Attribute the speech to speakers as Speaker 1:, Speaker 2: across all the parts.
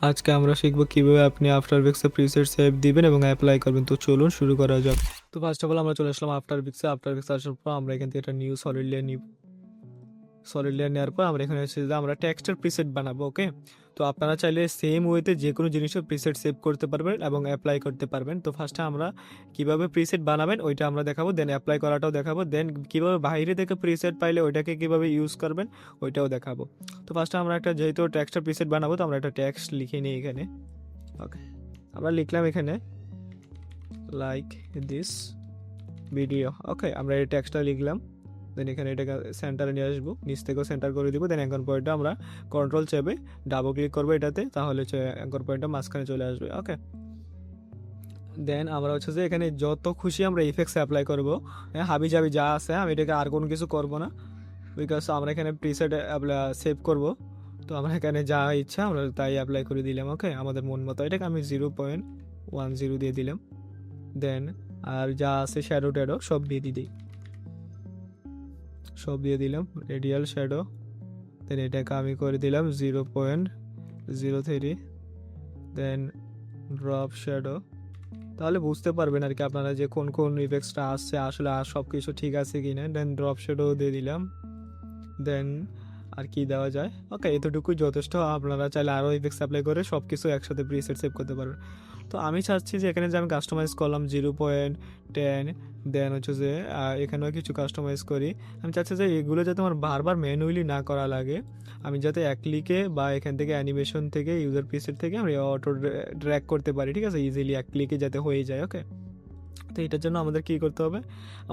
Speaker 1: আজকে আমরা শিখব কিভাবে আপনি আফটার ইফেক্টসে প্রিসেট সেভ দিবেন এবং অ্যাপ্লাই করবেন। তো চলুন শুরু করা যাক। তো ফার্স্ট অফ অল আমরা চলে আসলাম আফটার ইফেক্টস আসার পর আমরা এখান থেকে একটা নিউ সলিড লেয়ার নিব। সলিড লেয়ার নেওয়ার পর আমরা এখানে এসে যে আমরা টেক্সটের প্রিসেট বানাবো। ওকে, তো আপনারা চাইলে সেম ওয়েতে যে কোনো জিনিসের প্রিসেট সেভ করতে পারবেন এবং অ্যাপ্লাই করতে পারবেন। তো ফার্স্টে আমরা কিভাবে প্রিসেট বানাবেন ওইটা আমরা দেখাবো, দেন অ্যাপ্লাই করাটাও দেখাবো, দেন কিভাবে বাইরে থেকে প্রিসেট পাইলে ওইটাকে কিভাবে ইউজ করবেন ওইটাও দেখাবো। তো ফার্স্টে আমরা একটা যেহেতু টেক্সটের প্রিসেট বানাবো তো আমরা একটা টেক্সট লিখে নিই এখানে। ওকে, আমরা লিখলাম এখানে লাইক দিস ভিডিও। ওকে, আমরা এই টেক্সটটা লিখলাম, দেন এখানে এটাকে সেন্টারে নিয়ে আসবো, নিচ থেকেও সেন্টার করে দিব। দেন অ্যাঙ্কর পয়েন্টটা আমরা কন্ট্রোল চেপে ডাবল ক্লিক করবো এটাতে, তাহলে হচ্ছে অ্যাঙ্কর পয়েন্টটা মাঝখানে চলে আসবে। ওকে, দেন আমরা হচ্ছে যে এখানে যত খুশি আমরা ইফেক্টস অ্যাপ্লাই করবো, হ্যাঁ হাবি জাবি যা আছে, আমি এটাকে আর কোনো কিছু করবো না, বিকজ আমরা এখানে প্রিসেট সেভ করবো। তো আমরা এখানে যা ইচ্ছা আমরা তাই অ্যাপ্লাই করে দিলাম। ওকে, আমাদের মন মতো এটাকে আমি 0.10 দিয়ে দিলাম। দেন আর যা আছে শ্যাডো ট্যাডো সব দিয়ে দিই, সব দিয়ে দিলাম, রেডিয়াল শ্যাডো। দেন এটাকে আমি করে দিলাম 0.03। দেন ড্রপ শ্যাডো, তাহলে বুঝতে পারবেন আর কি আপনারা যে কোন কোন ইফেক্টসটা আসছে আসলে আর সব কিছু ঠিক আছে কি না। দেন ড্রপ শ্যাডো দিয়ে দিলাম। দেন আর কি দেওয়া যায়, ওকে এতটুকুই যথেষ্ট। আপনারা চাইলে আরও ইফেক্টস অ্যাপ্লাই করে সব কিছু একসাথে প্রিসেট সেভ করতে পারবেন। তো আমি চাচ্ছি যে এখানে যে আমি কাস্টমাইজ করলাম 0.10, দেন হচ্ছে যে এখানেও কিছু কাস্টমাইজ করি। আমি চাচ্ছি যে এগুলো যাতে আমার বারবার ম্যানুয়ালি না করা লাগে, আমি যাতে এক ক্লিকে বা এখান থেকে অ্যানিমেশন থেকে ইউজার প্রিসেট থেকে আমি অটো ড্র্যাগ করতে পারি, ঠিক আছে, ইজিলি এক ক্লিকে যাতে হয়ে যায়। ওকে, তো এটার জন্য আমাদের কী করতে হবে,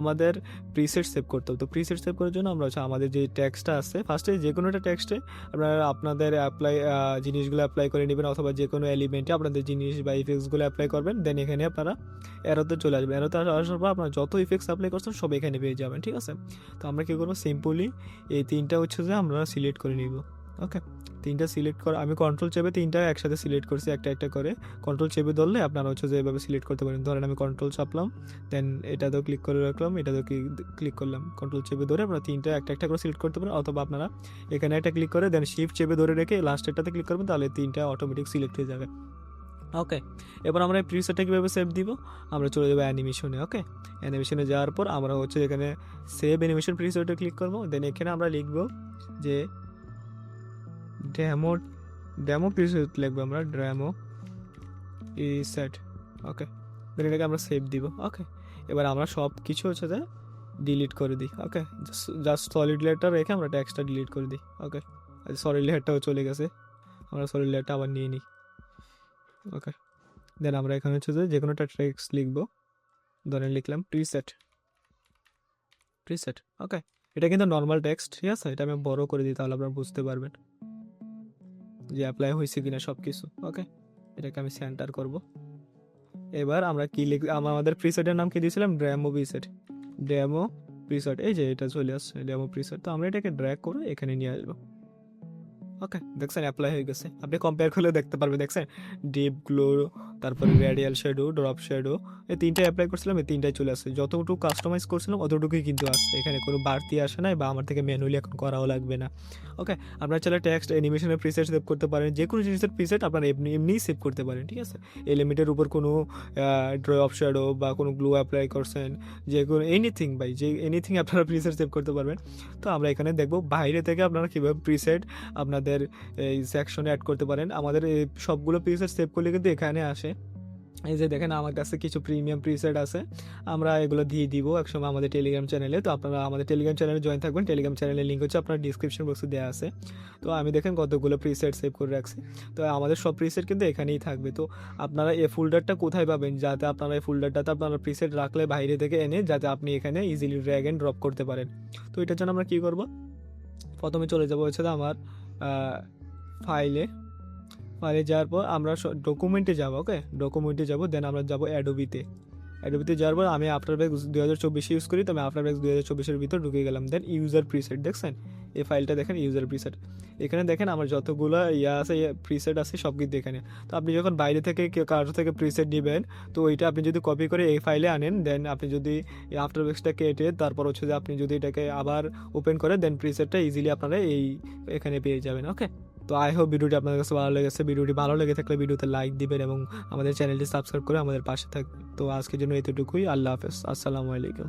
Speaker 1: আমাদের প্রিসেট সেভ করতে হবে। তো প্রিসেট সেভ করার জন্য আমরা হচ্ছে আমাদের যে টেক্সটটা আছে ফার্স্টে যে কোনো একটা টেক্সটে আপনারা আপনাদের জিনিসগুলো অ্যাপ্লাই করে নেবেন, অথবা যে কোনো এলিমেন্টে আপনাদের জিনিস বা ইফেক্টসগুলো অ্যাপ্লাই করবেন। দেন এখানে আপনারা এরোতে চলে আসবেন, এরোতে আসার পর আপনারা যত ইফেক্টস অ্যাপ্লাই করছেন সব এখানে পেয়ে যাবেন, ঠিক আছে। তো আমরা কী করবো, সিম্পলি এই তিনটা হচ্ছে যে আমরা সিলেক্ট করে নিব। ওকে, তিনটা সিলেক্ট করা আমি কন্ট্রোল চেপে তিনটা একসাথে সিলেক্ট করছি একটা একটা করে। কন্ট্রোল চেপে ধরলে আপনারা হচ্ছে যে এভাবে সিলেক্ট করতে পারেন। ধরেন আমি কন্ট্রোল চাপলাম, দেন এটাতেও ক্লিক করে রাখলাম, এটাতেও ক্লিক করলাম, কন্ট্রোল চেপে ধরে আপনারা তিনটা একটা একটা করে সিলেক্ট করতে পারেন, অথবা আপনারা এখানে একটা ক্লিক করে দেন শিফট চেপে ধরে রেখে লাস্টেরটাতে ক্লিক করবেন, তাহলে তিনটা অটোমেটিক সিলেক্ট হয়ে যাবে। ওকে, এবার আমরা এই প্রিসেটটা কীভাবে সেভ দিব, আমরা চলে যাবো অ্যানিমেশনে। ওকে, অ্যানিমেশনে যাওয়ার পর আমরা হচ্ছে এখানে সেভ অ্যানিমেশন প্রিসেটে ক্লিক করবো। দেন এখানে আমরা লিখবো যে ডেমো ডেমো প্রিসেট লিখবো আমরা, ডেমো প্রিসেট। ওকে, দেন এটাকে আমরা সেভ দিব। ওকে, এবার আমরা সব কিছু হচ্ছে যে ডিলিট করে দিই। ওকে, জাস্ট সলিড লেয়ারটা রেখে আমরা টেক্সটটা ডিলিট করে দিই। ওকে, সলিড লেয়ারটাও চলে গেছে, আমরা সলিড লেয়ারটা আবার নিয়ে নিই। ওকে, দেন আমরা এখানে হচ্ছে যে কোনো একটা টেক্সট লিখবো, ধরেন লিখলাম প্রিসেট। প্রিসেট, ওকে, এটা কিন্তু নর্মাল টেক্সট, ঠিক আছে, এটা আমি বড় করে দিই তাহলে আপনারা বুঝতে পারবেন যে অ্যাপ্লাই হয়েছে কিনা সব কিছু। ওকে, এটাকে আমি সেন্টার করব। এবার আমরা কি আমাদের প্রিসেটের নাম কি দিয়েছিলাম, ডেমো প্রিসেট। ডেমো প্রিসেট, এই যে এটা চলে আসছে ডেমো প্রিসেট। তো আমরা এটাকে ড্র্যাগ করে এখানে নিয়ে আসবো। ওকে, দেখছেন অ্যাপ্লাই হয়ে গেছে, আপনি কম্পেয়ার করলে দেখতে পারবেন। দেখছেন ডিপ গ্লো, তারপরে রেডিয়াল শ্যাডো, ড্রপ শ্যাডো, এই তিনটাই অ্যাপ্লাই করছিলাম, এই তিনটাই চলে আসছে। যতটুকু কাস্টমাইজ করছিলাম অতটুকুই কিন্তু আসছে, এখানে কোনো বাড়তি আসে না বা আমার থেকে ম্যানুয়ালি এখন করাও লাগবে না। ওকে, আপনারা চাইলে টেক্সট অ্যানিমেশনের প্রিসেট সেভ করতে পারেন, যে কোনো জিনিসের প্রিসেট আপনারা এমনিই সেভ করতে পারেন, ঠিক আছে। এলিমেন্টের উপর কোনো ড্রপ শ্যাডো বা কোনো গ্লো অ্যাপ্লাই করছেন, যে কোনো এনিথিং বাই যে এনিথিং আপনারা প্রিসেট সেভ করতে পারবেন। তো আমরা এখানে দেখবো বাইরে থেকে আপনারা কীভাবে প্রিসেট আপনাদের এই সেকশনে অ্যাড করতে পারেন। আমাদের এই সবগুলো প্রিসেট সেভ করলে কিন্তু এখানে আসে। এই যে দেখেন আমার কাছে কিছু প্রিমিয়াম প্রিসেট আছে, আমরা এগুলো দিয়ে দিব একসময় আমাদের টেলিগ্রাম চ্যানেলে। তো আপনারা আমাদের টেলিগ্রাম চ্যানেলে জয়েন থাকবেন, টেলিগ্রাম চ্যানেলের লিঙ্ক হচ্ছে আপনার ডিসক্রিপশন বক্সে দেওয়া আছে। তো আমি দেখেন কতগুলো প্রিসেট সেভ করে রাখছি, তো আমাদের সব প্রিসেট কিন্তু এখানেই থাকবে। তো আপনারা এই ফোল্ডারটা কোথায় পাবেন, যাতে আপনারা এই ফোল্ডারটাতে আপনারা প্রিসেট রাখলে বাইরে থেকে এনে যাতে আপনি এখানে ইজিলি ড্র্যাগ অ্যান্ড ড্রপ করতে পারেন। তো এটার জন্য আমরা কী করব, প্রথমে চলে যাবো হচ্ছে আমার ফাইলে যাওয়ার পর আমরা ডকুমেন্টে যাবো। ওকে, ডকুমেন্টে যাবো, দেন আমরা যাবো অ্যাডোবিতে। অ্যাডোবিতে যাওয়ার পর আমি আফটার এফেক্টস 2024 ইউজ করি, তো আমি আফটার এফেক্টস 2024 ভিতর ঢুকে গেলাম। দেন ইউজার প্রিসেট, দেখছেন এই ফাইলটা দেখেন ইউজার প্রিসেট। এখানে দেখেন আমার যতগুলো আছে প্রিসেট আছে সব কিন্তু এখানে। তো আপনি যখন বাইরে থেকে কারো থেকে প্রিসেট নেবেন, তো ওইটা আপনি যদি কপি করে এই ফাইলে আনেন, দেন আপনি যদি আফটার এফেক্টসটা কেটে তারপর হচ্ছে যে আপনি যদি এটাকে আবার ওপেন করেন, দেন প্রিসেটটা ইজিলি আপনারা এখানে পেয়ে যাবেন। ওকে, তো আই হোপ ভিডিওটি আপনাদের কাছে ভালো লেগেছে। ভিডিওটি ভালো লেগে থাকলে ভিডিওতে লাইক দিবেন এবং আমাদের চ্যানেলটি সাবস্ক্রাইব করে আমাদের পাশে থাকবেন। তো আজকের জন্য এতটুকুই। আল্লাহ হাফেজ, আসসালামু আলাইকুম।